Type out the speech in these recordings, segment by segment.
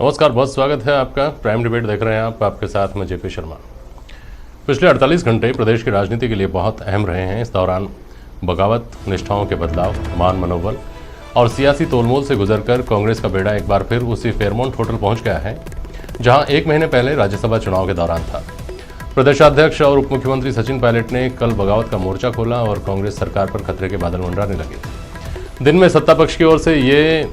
नमस्कार, बहुत स्वागत है आपका। प्राइम डिबेट देख रहे हैं आप, आपके साथ मैं जेपी शर्मा। पिछले 48 घंटे प्रदेश की राजनीति के लिए बहुत अहम रहे हैं। इस दौरान बगावत, निष्ठाओं के बदलाव, मान मनोबल और सियासी तोलमोल से गुजरकर कांग्रेस का बेड़ा एक बार फिर उसी फेयरमाउंट होटल पहुंच गया है जहां 1 महीने पहले राज्यसभा चुनाव के दौरान था। प्रदेशाध्यक्ष और उप मुख्यमंत्री सचिन पायलट ने कल बगावत का मोर्चा खोला और कांग्रेस सरकार पर खतरे के बादल मंडराने लगे। दिन में सत्ता पक्ष की ओर से ये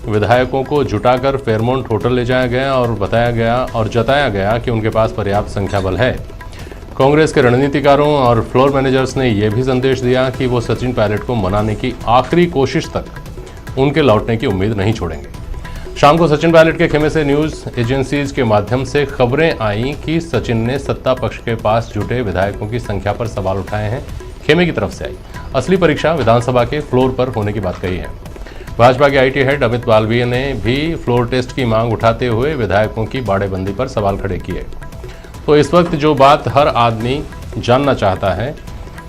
विधायकों को जुटाकर फेयरमाउंट होटल ले जाया गया और बताया गया और जताया गया कि उनके पास पर्याप्त संख्या बल है। कांग्रेस के रणनीतिकारों और फ्लोर मैनेजर्स ने यह भी संदेश दिया कि वो सचिन पायलट को मनाने की आखिरी कोशिश तक उनके लौटने की उम्मीद नहीं छोड़ेंगे। शाम को सचिन पायलट के खेमे से न्यूज एजेंसीज के माध्यम से खबरें आई कि सचिन ने सत्ता पक्ष के पास जुटे विधायकों की संख्या पर सवाल उठाए हैं। खेमे की तरफ से आई असली परीक्षा विधानसभा के फ्लोर पर होने की बात कही है। भाजपा के आईटी हेड अमित बालवीय ने भी फ्लोर टेस्ट की मांग उठाते हुए विधायकों की बाड़ेबंदी पर सवाल खड़े किए। तो इस वक्त जो बात हर आदमी जानना चाहता है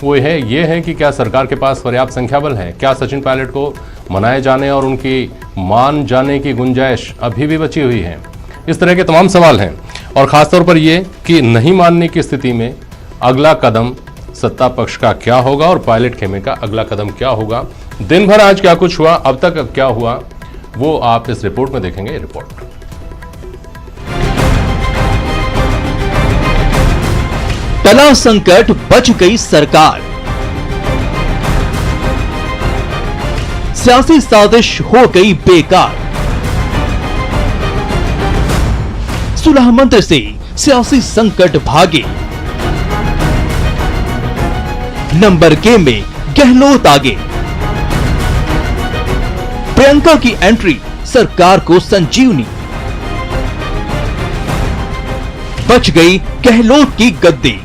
वो ये है कि क्या सरकार के पास पर्याप्त संख्या बल है, क्या सचिन पायलट को मनाए जाने और उनकी मान जाने की गुंजाइश अभी भी बची हुई है। इस तरह के तमाम सवाल हैं और खासतौर पर ये कि नहीं मानने की स्थिति में अगला कदम सत्ता पक्ष का क्या होगा और पायलट खेमे का अगला कदम क्या होगा। दिन भर आज क्या कुछ हुआ, अब तक क्या हुआ, वो आप इस रिपोर्ट में देखेंगे। रिपोर्ट टला संकट, बच गई सरकार। सियासी साजिश हो गई बेकार। सुलह मंत्र से सियासी संकट भागे। नंबर गेम में गहलोत आगे। प्रियंका की एंट्री सरकार को संजीवनी। बच गई गहलोत की गद्दी।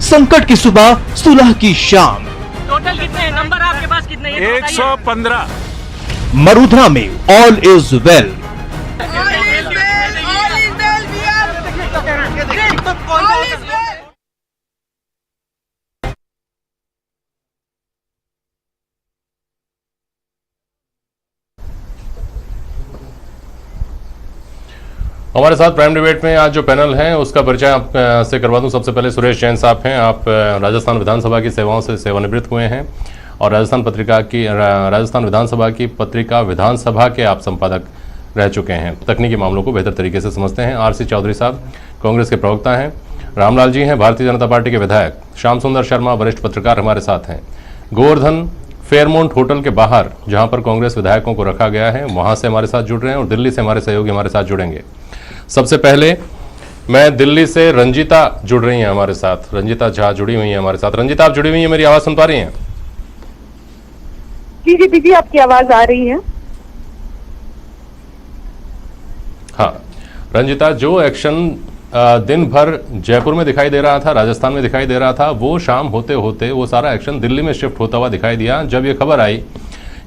संकट की सुबह, सुलह की शाम। टोटल कितने हैं? नंबर आपके पास कितने हैं? 115। मरुधना में ऑल इज वेल। हमारे साथ प्राइम डिबेट में आज जो पैनल है उसका परिचय आप से करवा दूं। सबसे पहले सुरेश जैन साहब हैं। आप राजस्थान विधानसभा की सेवाओं से सेवानिवृत्त हुए हैं और राजस्थान विधानसभा की पत्रिका विधानसभा के आप संपादक रह चुके हैं। तकनीकी मामलों को बेहतर तरीके से समझते हैं। आरसी चौधरी साहब कांग्रेस के प्रवक्ता हैं। रामलाल जी हैं भारतीय जनता पार्टी के विधायक। श्याम सुंदर शर्मा वरिष्ठ पत्रकार हमारे साथ हैं। गोवर्धन फेयरमाउंट होटल के बाहर जहां पर कांग्रेस विधायकों को रखा गया है वहां से हमारे साथ जुड़ रहे हैं और दिल्ली से हमारे सहयोगी हमारे साथ जुड़ेंगे। सबसे पहले मैं दिल्ली से रंजीता जुड़ रही हैं हमारे साथ। रंजीता झा जुड़ी हुई हैं हमारे साथ। रंजीता, आप जुड़ी हुई हैं, मेरी आवाज सुन पा रही हैं? जी दीदी, आपकी आवाज आ रही है। हाँ रंजीता, जो एक्शन दिन भर जयपुर में दिखाई दे रहा था, राजस्थान में दिखाई दे रहा था, वो शाम होते होते वो सारा एक्शन दिल्ली में शिफ्ट होता हुआ दिखाई दिया जब ये खबर आई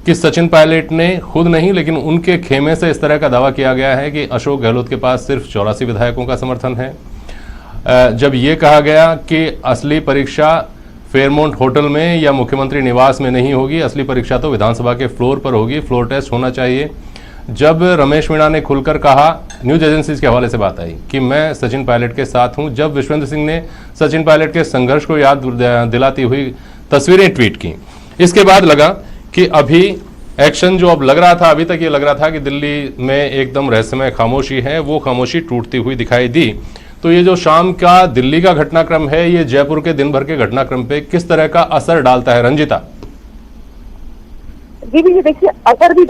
कि सचिन पायलट ने खुद नहीं लेकिन उनके खेमे से इस तरह का दावा किया गया है कि अशोक गहलोत के पास सिर्फ 84 विधायकों का समर्थन है। जब ये कहा गया कि असली परीक्षा फेयरमाउंट होटल में या मुख्यमंत्री निवास में नहीं होगी, असली परीक्षा तो विधानसभा के फ्लोर पर होगी, फ्लोर टेस्ट होना चाहिए। जब रमेश मीणा ने खुलकर कहा, न्यूज एजेंसीज के हवाले से बात आई कि मैं सचिन पायलट के साथ हूं, जब विश्वेंद्र सिंह ने सचिन पायलट के संघर्ष को याद दिलाती हुई तस्वीरें ट्वीट की, इसके बाद लगा कि अभी एक्शन जो अब लग रहा था, अभी तक ये लग रहा था कि दिल्ली में एकदम रहस्यमय खामोशी है, वो खामोशी टूटती हुई दिखाई दी। तो ये जो शाम का दिल्ली का घटनाक्रम है, ये जयपुर के दिन भर के घटनाक्रम पे किस तरह का असर डालता है रंजीता? जी देखिए, असर भी